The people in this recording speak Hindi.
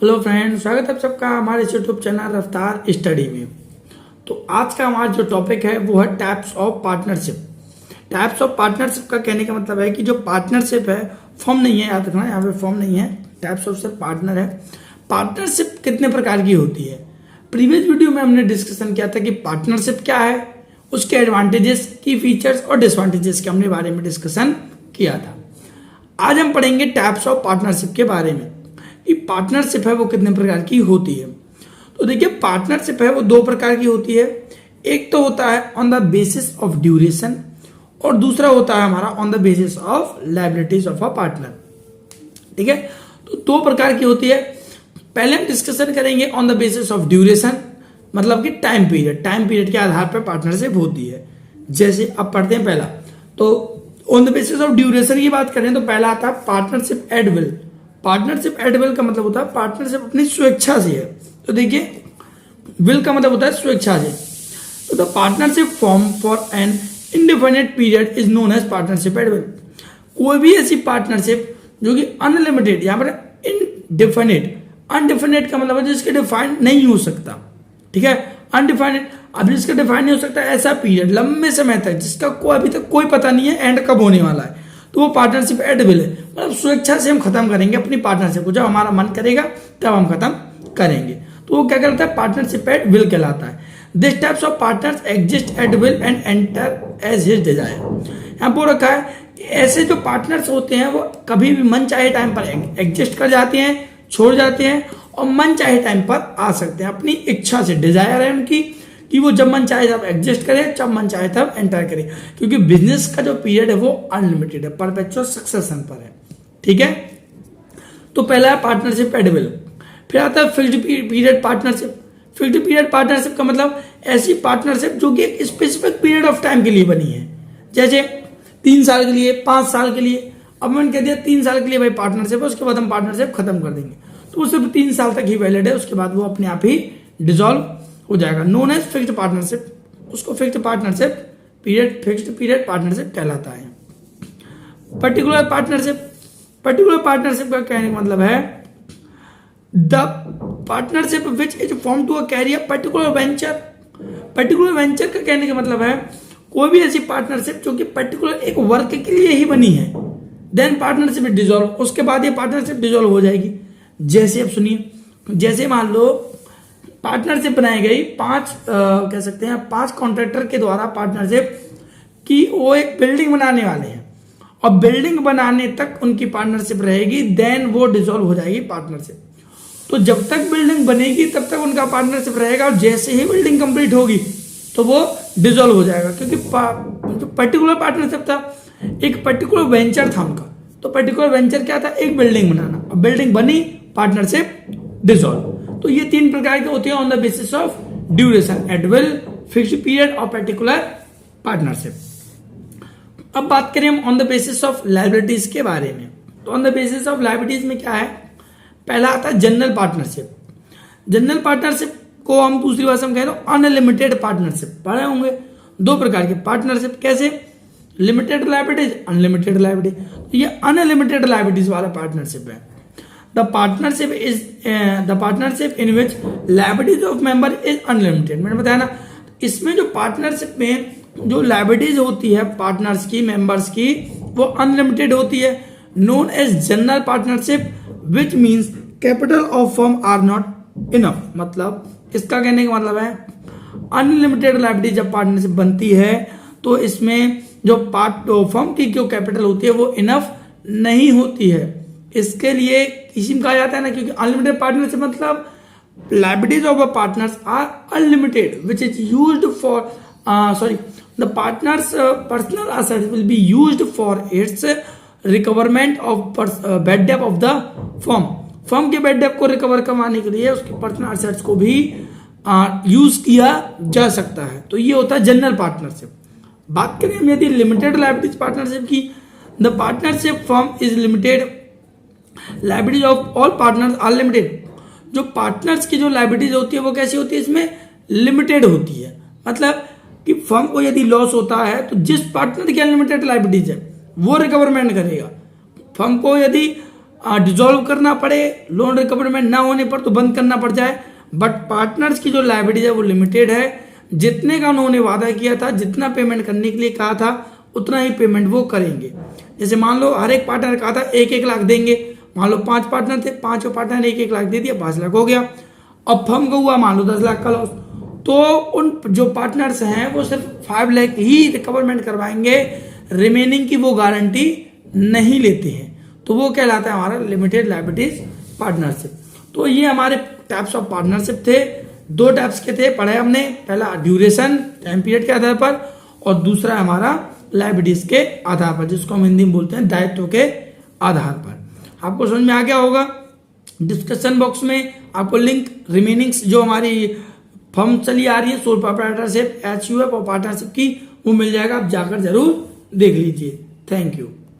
हेलो फ्रेंड्स, स्वागत है आप सबका हमारे यूट्यूब चैनल रफ्तार स्टडी में। तो आज का हमारा जो टॉपिक है वो है types of partnership. Types of partnership का कहने का मतलब है कि जो पार्टनरशिप है, फॉर्म नहीं है, याद रखना यहाँ पे फॉर्म नहीं है, टाइप्स ऑफ सिर्फ पार्टनर है। पार्टनरशिप कितने प्रकार की होती है। प्रीवियस वीडियो में हमने डिस्कशन किया था कि पार्टनरशिप क्या है, उसके एडवांटेजेस की फीचर्स और डिसएडवांटेजेस के हमने बारे में डिस्कशन किया था। आज हम पढ़ेंगे टाइप्स ऑफ पार्टनरशिप के बारे में कि पार्टनरशिप है वो कितने प्रकार की होती है। तो देखिए, पार्टनरशिप है वो दो प्रकार की होती है। एक तो होता है on the basis of duration और दूसरा होता है हमारा on the basis of liabilities of a partner. ठीक है, तो दो प्रकार की होती है। पहले हम डिस्कशन करेंगे on the basis of duration, मतलब कि टाइम पीरियड के आधार पर पार्टनरशिप होती है। जैसे अब पढ़ते हैं पहला, तो on the basis of duration की बात करें तो पहला आता है partnership at will. Partnership at will का मतलब होता है पार्टनरशिप अपनी स्वेच्छा से है। तो देखिए, विल का मतलब होता है स्वेच्छा से। तो the partnership form for an indefinite period is known as partnership at will. कोई भी ऐसी पार्टनरशिप जो कि अनलिमिटेड, यहां पर इनडिफिनिट, अनडिफिनिट का मतलब है जिसके डिफाइन नहीं हो सकता। ठीक है, अनडिफाइनेड, अब जिसका डिफाइन नहीं हो सकता ऐसा पीरियड लंबे समय तक जिसका अभी तक कोई पता नहीं है एंड कब होने वाला है, तो वो पार्टनरशिप एट विल है। मतलब स्वेच्छा से हम खत्म करेंगे अपनी पार्टनरशिप को, जब हमारा मन करेगा तब हम खत्म करेंगे, तो वो क्या करता है, पार्टनरशिप एट विल कहलाता है। This types of partners exist at will and enter as his desire. यहाँ पर रखा है ऐसे जो पार्टनर्स होते हैं वो कभी भी मन चाहे टाइम पर एग्जिस्ट कर जाते हैं, छोड़ जाते हैं और मन चाहे टाइम पर आ सकते हैं। अपनी इच्छा से, डिजायर है उनकी कि वो जब मन चाहे तब एडजस्ट करे, जब मन चाहे तब एंटर करे, क्योंकि बिजनेस का जो पीरियड है वो अनलिमिटेड है, परपेचुअल सक्सेशन पर है। ठीक है, तो पहला है पार्टनरशिप एट विल। फिर आता है fixed period partnership. Fixed period partnership का मतलब ऐसी पार्टनरशिप जो कि एक स्पेसिफिक पीरियड ऑफ टाइम के लिए बनी है, जैसे 3 साल के लिए, 5 साल के लिए। अब मैंने कह दिया 3 साल के लिए भाई पार्टनरशिप है, उसके बाद हम पार्टनरशिप खत्म कर देंगे, तो वो सिर्फ 3 साल तक ही वैलिड है, उसके बाद वो अपने आप ही डिसॉल्व हो जाएगा। नोन एज फिक्स्ड पार्टनरशिप, उसको fixed partnership period, fixed period partnership कहलाता है। पर्टिकुलर पार्टनरशिप का कहने का मतलब है the partnership which is form to a carry a particular venture. Particular venture का कहने का मतलब है कोई भी ऐसी पार्टनरशिप जो कि पर्टिकुलर एक वर्क के लिए ही बनी है, देन पार्टनरशिप डिसॉल्व, उसके बाद ये पार्टनरशिप डिसॉल्व हो जाएगी। जैसे अब सुनिए, जैसे मान लो पार्टनरशिप बनाई गई 5 कॉन्ट्रैक्टर के द्वारा पार्टनरशिप कि वो एक बिल्डिंग बनाने वाले हैं और बिल्डिंग बनाने तक उनकी पार्टनरशिप रहेगी, देन वो डिसॉल्व हो जाएगी पार्टनरशिप। तो जब तक बिल्डिंग बनेगी तब तक उनका पार्टनरशिप रहेगा और जैसे ही बिल्डिंग कंप्लीट होगी तो वो डिसॉल्व हो जाएगा, क्योंकि जो पर्टिकुलर पार्टनरशिप था एक पर्टिकुलर वेंचर था उनका। तो पर्टिकुलर वेंचर क्या था, एक बिल्डिंग बनाना, और बिल्डिंग बनी, पार्टनरशिप डिसॉल्व। तो ये 3 प्रकार के होते हैं on the basis of duration, at will, fixed period और पर्टिकुलर पार्टनरशिप। अब बात करें हम on the basis of liabilities के बारे में। तो on the basis of liabilities में क्या है, पहला आता है जनरल पार्टनरशिप। जनरल पार्टनरशिप को हम दूसरी भाषा में कहें तो अनलिमिटेड पार्टनरशिप। पढ़े होंगे 2 प्रकार के पार्टनरशिप, कैसे, लिमिटेड लायबिलिटीज, अनलिमिटेड लायबिलिटी। ये अनलिमिटेड लायबिलिटीज वाला पार्टनरशिप है। The partnership in which liabilities of member is unlimited। मैंने बताया ना, इसमें जो पार्टनरशिप में जो लायबिलिटीज होती है पार्टनर्स की, मेंबर्स की, वो अनलिमिटेड होती है। Known as general partnership which means capital of firm are not enough. मतलब इसका कहने का मतलब है अनलिमिटेड लायबिलिटी जब पार्टनरशिप बनती है तो इसमें जो फर्म की जो कैपिटल होती है वो इनफ नहीं होती है। इसके लिए इसी में कहा जाता है ना, क्योंकि अनलिमिटेड पार्टनरशिप मतलब liabilities of a partners are unlimited which is used for the partners personal assets will be used for its recoverment of bad debt of the firm के bad debt को रिकवर करवाने के लिए उसके पर्सनल असेट्स को भी यूज किया जा सकता है। तो ये होता है जनरल पार्टनरशिप। बात करें हम यदि लिमिटेड लायबिलिटीज पार्टनरशिप की, the partnership firm is limited, liabilities of all partners are limited. जो पार्टनर्स की जो लायबिलिटीज होती है वो कैसी होती है, इसमें लिमिटेड होती है। मतलब कि फर्म को यदि लॉस होता है तो जिस पार्टनर की अनलिमिटेड लायबिलिटीज है वो रिकवरमेंट करेगा। फर्म को यदि डिजोल्व करना पड़े, लोन रिकवरमेंट ना होने पर तो बंद करना पड़ जाए, बट पार्टनर्स की जो लायबिलिटीज है वो लिमिटेड है। जितने का उन्होंने वादा किया था, जितना पेमेंट करने के लिए कहा था, उतना ही पेमेंट वो करेंगे। जैसे मान लो हर एक पार्टनर कहा था 1-1 लाख देंगे, मान लो 5 पार्टनर थे, 5 पार्टनर 1-1 लाख दे दिया, 5 लाख हो गया। अब फर्म को हुआ मान लो 10 लाख का लॉस, तो उन जो पार्टनर्स हैं वो सिर्फ 5 लाख ही रिकवरमेंट करवाएंगे, रिमेनिंग की वो गारंटी नहीं लेते हैं। तो वो कहलाता है हमारा लिमिटेड लायबिलिटीज पार्टनरशिप। तो ये हमारे टाइप्स ऑफ पार्टनरशिप थे, 2 टाइप्स के थे, पढ़े हमने। पहला ड्यूरेशन टाइम पीरियड के आधार पर, और दूसरा हमारा लायबिलिटीज के आधार पर, जिसको हम हिंदी में बोलते हैं दायित्व के आधार पर। आपको समझ में आ गया होगा। डिस्कशन बॉक्स में आपको लिंक रिमेनिंग्स जो हमारी फर्म चली आ रही है सोल प्रोप्राइटरशिप, HUF और पार्टनरशिप की, वो मिल जाएगा। आप जाकर जरूर देख लीजिए। Thank you.